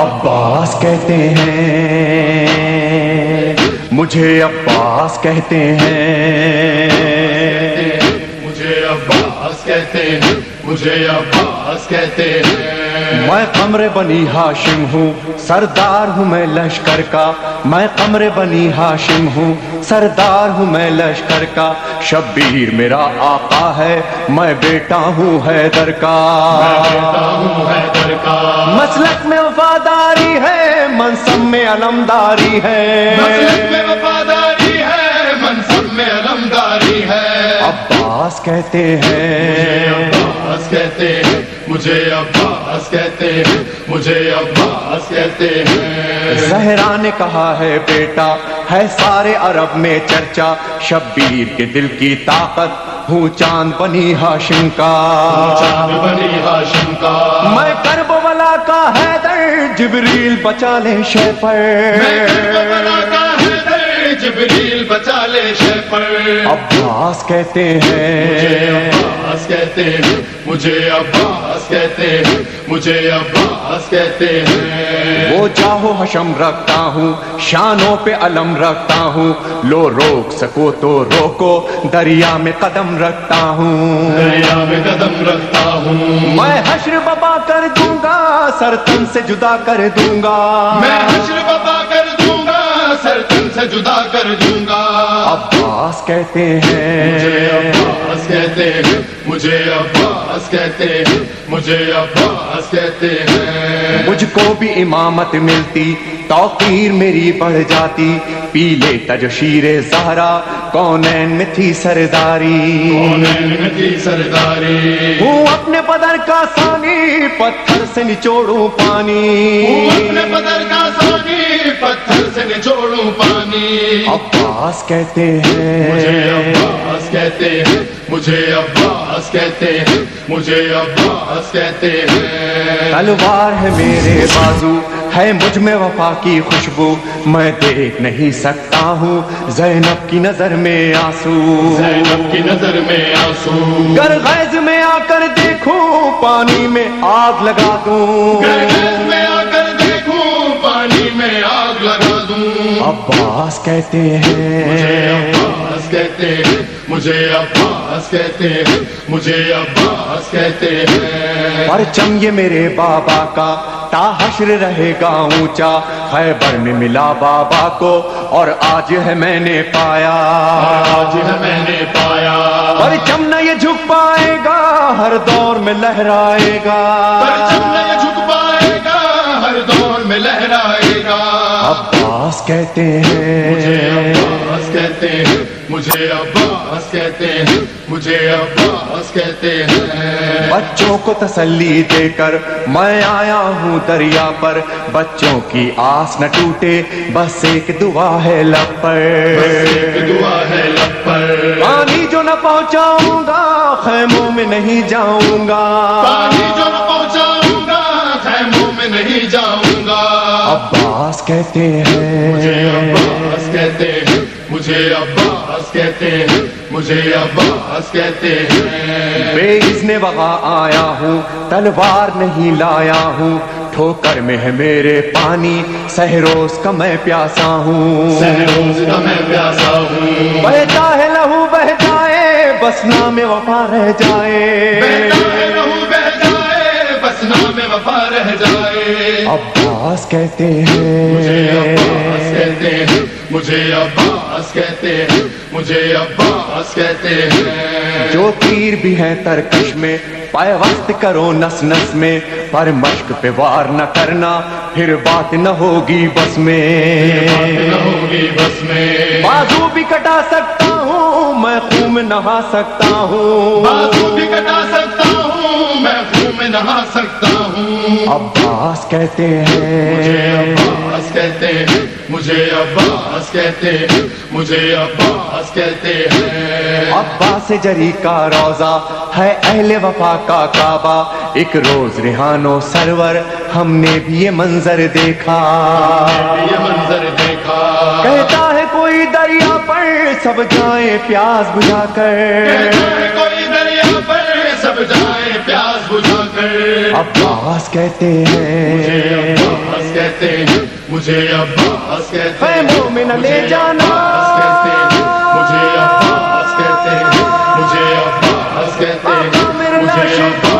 عباس کہتے ہیں، مجھے عباس کہتے ہیں، مجھے عباس کہتے ہیں، مجھے عباس کہتے ہیں۔ میں قمر بنی ہاشم ہوں، سردار ہوں میں لشکر کا، میں قمر بنی ہاشم ہوں، سردار ہوں میں لشکر کا، شبیر میرا آقا ہے، میں بیٹا ہوں حیدر کا، میں بیٹا ہوں حیدر کا، مسلک میں وفاداری ہے، منصب میں علمداری ہے، مسلک میں وفاداری ہے، منصب میں علمداری ہے۔ عباس کہتے ہیں، عباس کہتے ہیں، مجھے عباس کہتے ہیں، مجھے عباس کہتے ہیں۔ زہرا نے کہا ہے بیٹا ہے سارے عرب میں چرچا، شبیر کے دل کی طاقت ہوں چاند بنی ہاشم کا، چاند بنی ہاشم کا، میں کربلا کا حیدر، جبریل بچا لے شے پر، میں کربلا کا حیدر، جبریل بچا لے شے پر۔ عباس کہتے ہیں، عباس کہتے ہیں، مجھے عباس کہتے ہیں، مجھے عباس کہتے ہیں۔ وہ جاہو حشم رکھتا ہوں، شانوں پہ علم رکھتا ہوں، لو روک سکو تو روکو، دریا میں قدم رکھتا ہوں، دریا میں قدم رکھتا ہوں، میں حشر بپا کر دوں گا، سر تن سے جدا کر دوں گا، میں حشر بپا کر دوں گا، سر تن سے جدا کر دوں گا۔ عباس کہتے مجھے ہیں، عباس کہتے ہیں، مجھے عباس کہتے ہیں، مجھے عباس کہتے ہیں۔ مجھ کو بھی امامت ملتی، توقیر میری بڑھ جاتی، پی لیتا جو شیر زہرا، کونین میں تھی سرداری، کونین میں تھی سرداری، ہوں اپنے بدر کا ثانی، پتھر سے نچوڑوں پانی، ہوں اپنے بدر کا ثانی، پتھر سے نچوڑوں پانی۔ عباس کہتے مجھے ہیں، عباس کہتے ہیں، مجھے عباس کہتے ہیں، مجھے عباس کہتے ہیں۔ تلوار ہے میرے بازو، ہے مجھ میں وفا کی خوشبو، میں دیکھ نہیں سکتا ہوں زینب کی نظر میں آنسو، زینب کی نظر میں آنسو، گر غیظ میں آ کر دیکھوں پانی میں آگ لگا دوں، گرگز میں آ کر دیکھوں پانی میں آگ لگا دوں۔ عباس کہتے مجھے ہیں، عباس کہتے ہیں، مجھے عباس کہتے ہیں، مجھے عباس کہتے ہیں۔ پرچم یہ میرے بابا کا تا حشر رہے گا اونچا، خیبر میں ملا بابا کو اور آج ہے میں نے پایا، آج ہے میں نے پایا، پرچم نہ یہ جھک پائے گا، ہر دور میں لہرائے گا، پرچم نہیں جھک پائے گا، ہر دور میں لہرائے گا۔ عباس کہتے مجھے ہیں، عباس کہتے ہیں، مجھے عباس کہتے ہیں، مجھے عباس کہتے ہیں۔ بچوں کو تسلی دے کر میں آیا ہوں دریا پر، بچوں کی آس نہ ٹوٹے، بس ایک دعا ہے لب پر، بس ایک دعا ہے لب پر، پانی جو نہ پہنچاؤں گا خیموں میں نہیں جاؤں گا، پانی جو نہ پہنچاؤں گا خیموں میں نہیں جاؤں گا۔ عباس کہتے مجھے ہیں، عباس کہتے ہیں، مجھے عباس کہتے ہیں، مجھے عباس کہتے ہیں۔ بے اذن وغا آیا ہوں، تلوار نہیں لایا ہوں، ٹھوکر میں ہے میرے پانی، سہروز کا میں پیاسا ہوں، سہروز کا میں پیاسا ہوں، بہتا ہے لہو بہ جائے، بس نام وفا رہ جائے، بہتا ہے لہو بہ جائے، بس نام وفا رہ جائے۔ عباس کہتے مجھے عباس ہیں، کہتے ہیں، مجھے عباس کہتے ہیں، مجھے عباس کہتے ہیں۔ جو تیر بھی ہیں ترکش میں پیوست کرو نس نس میں، پر مشق پہ وار نہ کرنا، پھر بات نہ ہوگی بس میں، بات نہ ہوگی بس میں، بازو بھی کٹا سکتا ہوں میں، خون میں نہا سکتا ہوں، بازو بھی کٹا سکتا ہوں میں، خون میں نہا سکتا ہوں۔ عباس کہتے مجھے ہیں، عباس کہتے ہیں، مجھے عباس کہتے ہیں، مجھے عباس کہتے ہیں۔ عباس جری کا روزہ ہے اہل وفا کا کعبہ، ایک روز ریحانو سرور ہم نے بھی یہ منظر دیکھا، یہ منظر دیکھا، کہتا ہے کوئی دریا پر سب جائیں پیاس بجھا کر، کہتا ہے کوئی دریا پر سب جائے پیاس بجھا کر۔ عباس کہتے مجھے ہیں، عباس کہتے ہیں مجھے عباس کہتے اے ہیں مومن لے جانا مجھے عباس کہتے ہیں مجھے عباس کہتے ہیں مجھے عباس کہتے ہیں مجھے عباس